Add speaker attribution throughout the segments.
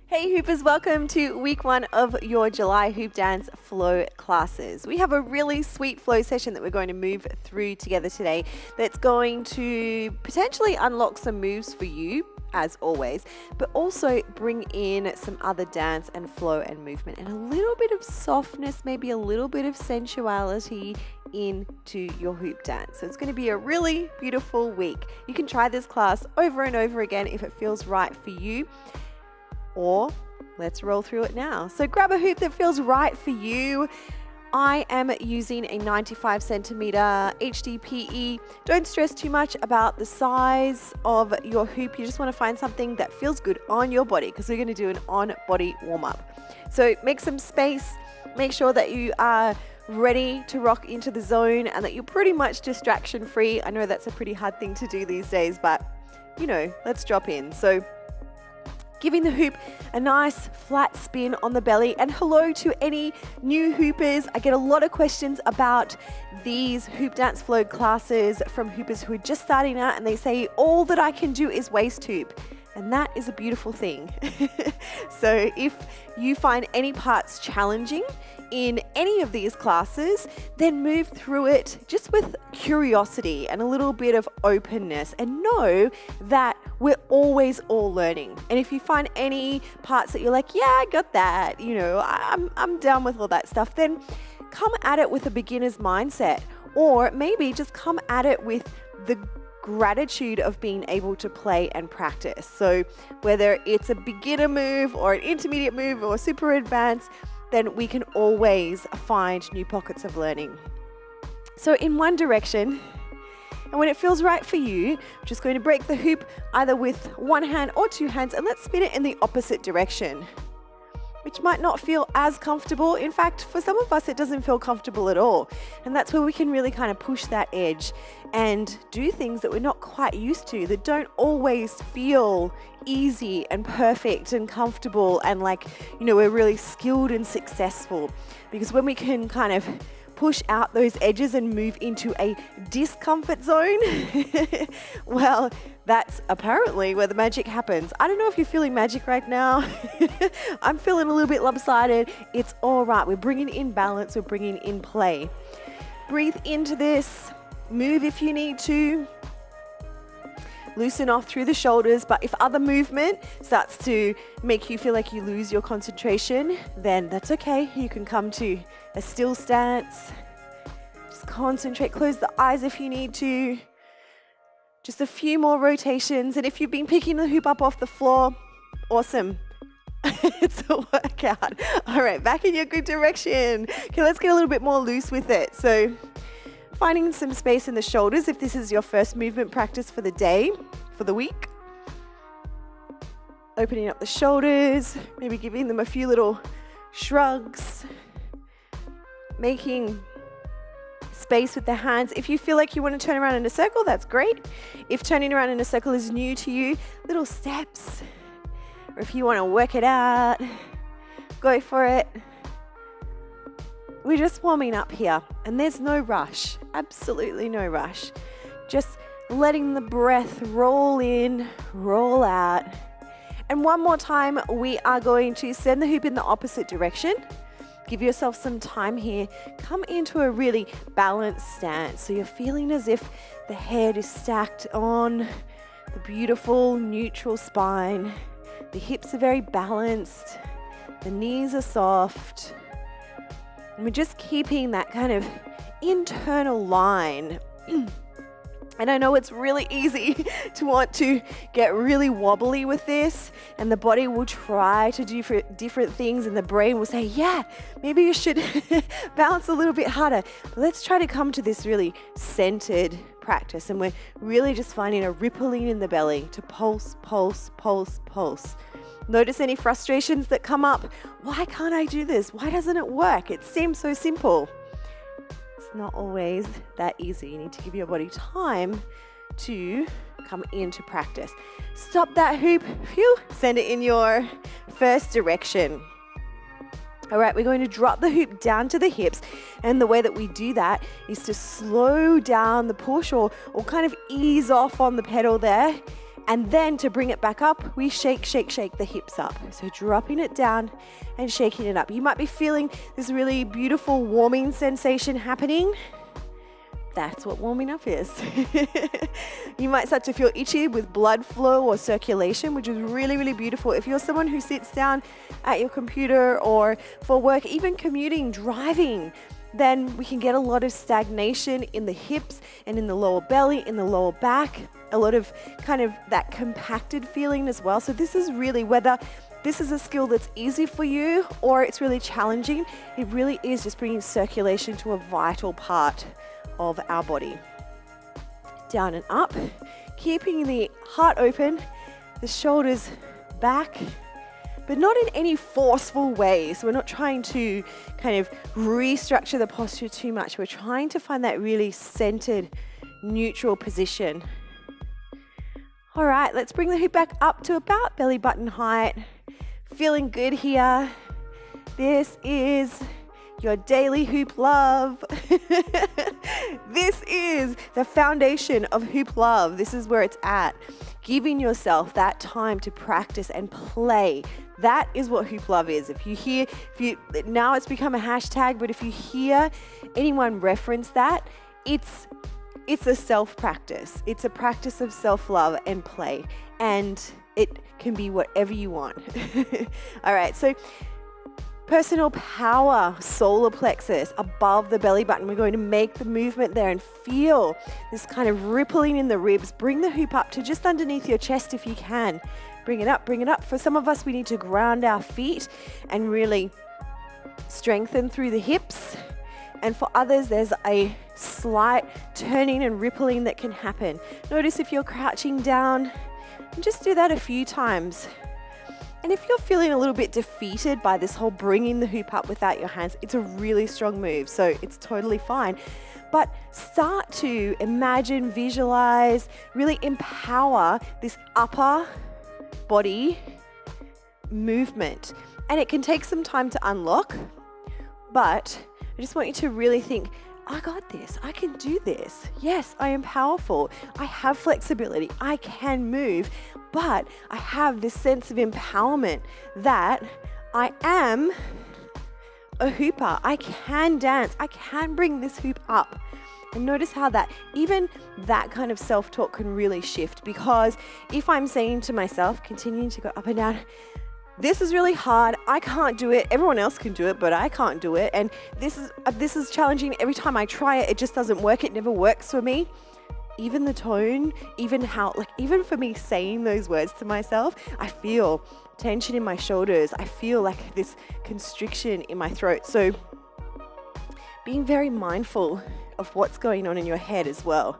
Speaker 1: Hey Hoopers, welcome to week 1 of your July Hoop Dance Flow classes. We have a really sweet flow session that we're going to move through together today that's going to potentially unlock some moves for you, as always, but also bring in some other dance and flow and movement and a little bit of softness, maybe a little bit of sensuality into your hoop dance. So it's going to be a really beautiful week. You can try this class over and over again if it feels right for you. Or let's roll through it now. So grab a hoop that feels right for you. I am using a 95 centimeter HDPE. Don't stress too much about the size of your hoop. You just want to find something that feels good on your body because we're going to do an on-body warm-up. So make some space. Make sure that you are ready to rock into the zone and that you're pretty much distraction-free. I know that's a pretty hard thing to do these days, but you know, let's drop in. So giving the hoop a nice flat spin on the belly. And hello to any new hoopers. I get a lot of questions about these hoop dance flow classes from hoopers who are just starting out and they say, all that I can do is waist hoop. And that is a beautiful thing. So if you find any parts challenging in any of these classes, then move through it just with curiosity and a little bit of openness, and know that we're always all learning. And if you find any parts that you're like, yeah, I got that, you know, I'm down with all that stuff, then come at it with a beginner's mindset, or maybe just come at it with the gratitude of being able to play and practice. So whether it's a beginner move or an intermediate move or super advanced, then we can always find new pockets of learning. So in one direction, and when it feels right for you, I'm just going to break the hoop either with one hand or two hands, and let's spin it in the opposite direction, which might not feel as comfortable. In fact, for some of us, it doesn't feel comfortable at all. And that's where we can really kind of push that edge and do things that we're not quite used to, that don't always feel easy and perfect and comfortable and like, you know, we're really skilled and successful. Because when we can kind of push out those edges and move into a discomfort zone, well, that's apparently where the magic happens. I don't know if you're feeling magic right now. I'm feeling a little bit lopsided. It's all right. We're bringing in balance. We're bringing in play. Breathe into this. Move if you need to. Loosen off through the shoulders, but if other movement starts to make you feel like you lose your concentration, then that's okay. You can come to a still stance. Just concentrate, close the eyes if you need to. Just a few more rotations, and if you've been picking the hoop up off the floor, awesome. It's a workout. All right, back in your good direction. Okay, let's get a little bit more loose with it. So finding some space in the shoulders if this is your first movement practice for the day, for the week. Opening up the shoulders, maybe giving them a few little shrugs. Making space with the hands. If you feel like you want to turn around in a circle, that's great. If turning around in a circle is new to you, little steps. Or if you want to work it out, go for it. We're just warming up here, and there's no rush, absolutely no rush. Just letting the breath roll in, roll out. And one more time, we are going to send the hoop in the opposite direction. Give yourself some time here. Come into a really balanced stance. So you're feeling as if the head is stacked on the beautiful neutral spine. The hips are very balanced. The knees are soft. And we're just keeping that kind of internal line. And I know it's really easy to want to get really wobbly with this, and the body will try to do different things, and the brain will say, yeah, maybe you should bounce a little bit harder. But let's try to come to this really centered practice, and we're really just finding a rippling in the belly to pulse, pulse, pulse, pulse. Notice any frustrations that come up. Why can't I do this? Why doesn't it work? It seems so simple. It's not always that easy. You need to give your body time to come into practice. Stop that hoop. Phew. Send it in your first direction. All right, we're going to drop the hoop down to the hips, and the way that we do that is to slow down the push or kind of ease off on the pedal there And then to bring it back up, we shake, shake, shake the hips up. So dropping it down and shaking it up. You might be feeling this really beautiful warming sensation happening. That's what warming up is. You might start to feel itchy with blood flow or circulation, which is really, really beautiful. If you're someone who sits down at your computer or for work, even commuting, driving, then we can get a lot of stagnation in the hips and in the lower belly, in the lower back, a lot of kind of that compacted feeling as well. So this is really, whether this is a skill that's easy for you or it's really challenging, it really is just bringing circulation to a vital part of our body. Down and up, keeping the heart open, the shoulders back, but not in any forceful way. So we're not trying to kind of restructure the posture too much. We're trying to find that really centered, neutral position. All right, let's bring the hip back up to about belly button height. Feeling good here. This is your daily hoop love. This is the foundation of hoop love. This is where it's at. Giving yourself that time to practice and play. That is what hoop love is. Now it's become a hashtag, but if you hear anyone reference that, it's a self-practice. It's a practice of self-love and play. And it can be whatever you want. All right, so personal power, solar plexus, above the belly button. We're going to make the movement there and feel this kind of rippling in the ribs. Bring the hoop up to just underneath your chest if you can. Bring it up, bring it up. For some of us, we need to ground our feet and really strengthen through the hips. And for others, there's a slight turning and rippling that can happen. Notice if you're crouching down, and just do that a few times. And if you're feeling a little bit defeated by this whole bringing the hoop up without your hands, it's a really strong move, so it's totally fine. But start to imagine, visualize, really empower this upper body movement. And it can take some time to unlock, but I just want you to really think, I got this, I can do this. Yes, I am powerful. I have flexibility, I can move, but I have this sense of empowerment that I am a hooper. I can dance, I can bring this hoop up. And notice how even that kind of self-talk can really shift, because if I'm saying to myself, continuing to go up and down, this is really hard, I can't do it, everyone else can do it, but I can't do it, and this is challenging, every time I try it, it just doesn't work, it never works for me. Even the tone, even for me saying those words to myself, I feel tension in my shoulders, I feel like this constriction in my throat. So being very mindful of what's going on in your head as well.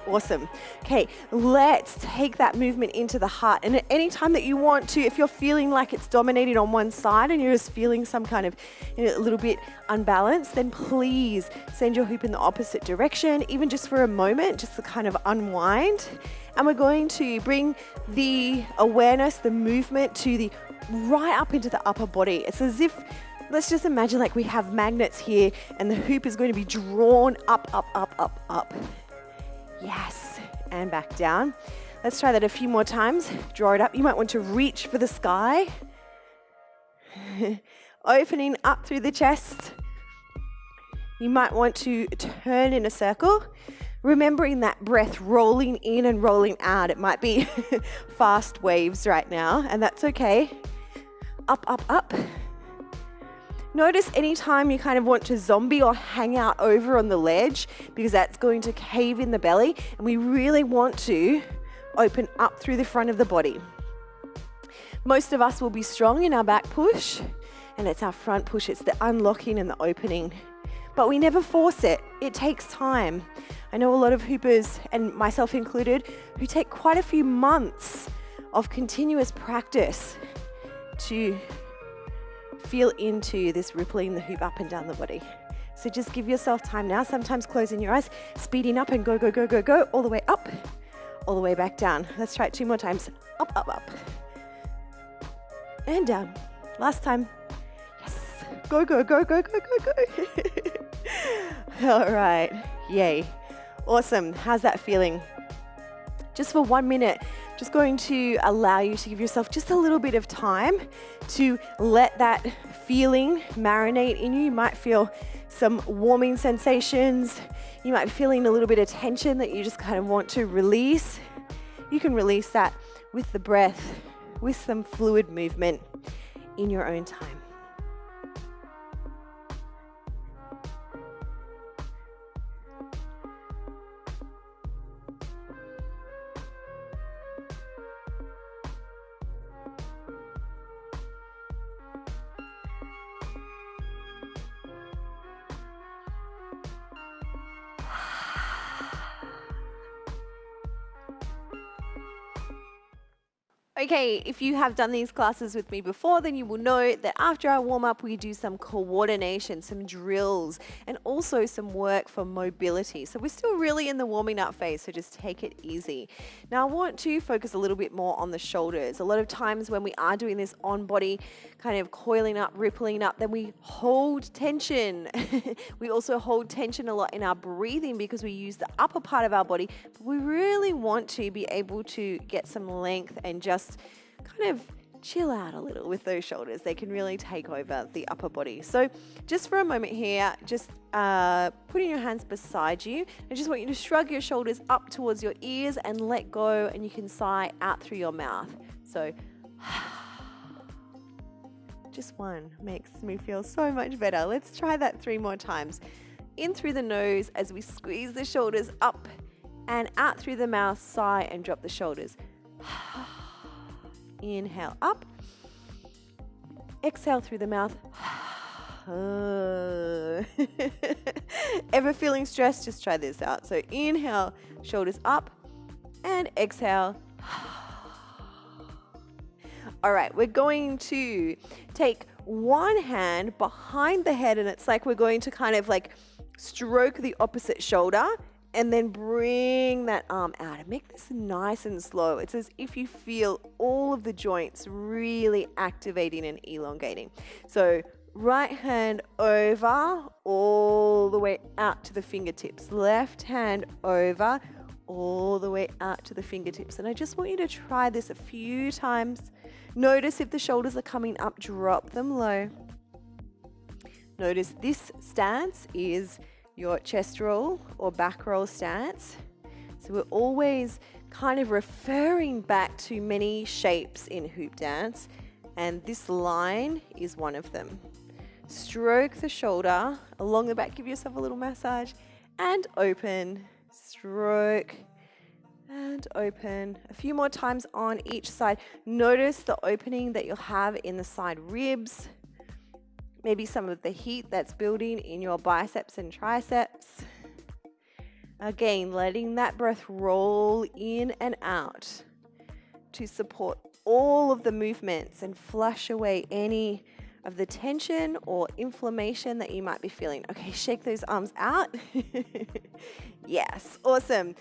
Speaker 1: Awesome. Okay, let's take that movement into the heart. And at any time that you want to, if you're feeling like it's dominating on one side and you're just feeling some kind of a little bit unbalanced, then please send your hoop in the opposite direction, even just for a moment, just to kind of unwind. And we're going to bring the awareness, the movement to right up into the upper body. It's as if, let's just imagine like we have magnets here and the hoop is going to be drawn up, up, up, up, up. Yes, and back down. Let's try that a few more times. Draw it up. You might want to reach for the sky. Opening up through the chest. You might want to turn in a circle, remembering that breath rolling in and rolling out. It might be fast waves right now, and that's okay. Up, up, up. Notice anytime you kind of want to zombie or hang out over on the ledge, because that's going to cave in the belly, and we really want to open up through the front of the body. Most of us will be strong in our back push, and it's our front push. It's the unlocking and the opening. But we never force it. It takes time. I know a lot of hoopers, and myself included, who take quite a few months of continuous practice to feel into this rippling the hoop up and down the body. So just give yourself time now, sometimes closing your eyes, speeding up and go, go, go, go, go, all the way up, all the way back down. Let's try it 2 more times. Up, up, up. And down. Last time. Yes. Go, go, go, go, go, go, go. All right. Yay. Awesome. How's that feeling? just for 1 minute, just going to allow you to give yourself just a little bit of time to let that feeling marinate in you. You might feel some warming sensations. You might be feeling a little bit of tension that you just kind of want to release. You can release that with the breath, with some fluid movement in your own time. Okay, if you have done these classes with me before, then you will know that after our warm-up, we do some coordination, some drills, and also some work for mobility. So we're still really in the warming up phase, so just take it easy. Now, I want to focus a little bit more on the shoulders. A lot of times when we are doing this on-body, kind of coiling up, rippling up, then we hold tension. We also hold tension a lot in our breathing because we use the upper part of our body, but we really want to be able to get some length and just kind of chill out a little with those shoulders. They can really take over the upper body. So just for a moment here, just putting your hands beside you. I just want you to shrug your shoulders up towards your ears and let go, and you can sigh out through your mouth. So just one makes me feel so much better. Let's try that 3 more times. In through the nose as we squeeze the shoulders up, and out through the mouth, sigh and drop the shoulders. Inhale up, exhale through the mouth. Ever feeling stressed? Just try this out. So inhale, shoulders up, and exhale. All right, we're going to take one hand behind the head, and it's like we're going to kind of like stroke the opposite shoulder, and then bring that arm out and make this nice and slow. It's as if you feel all of the joints really activating and elongating. So right hand over, all the way out to the fingertips. Left hand over, all the way out to the fingertips. And I just want you to try this a few times. Notice if the shoulders are coming up, drop them low. Notice this stance is your chest roll or back roll stance. So we're always kind of referring back to many shapes in hoop dance, and this line is one of them. Stroke the shoulder along the back, give yourself a little massage, and open, stroke, and open. A few more times on each side. Notice the opening that you'll have in the side ribs. Maybe some of the heat that's building in your biceps and triceps. Again, letting that breath roll in and out to support all of the movements and flush away any of the tension or inflammation that you might be feeling. Okay, shake those arms out. Yes, awesome.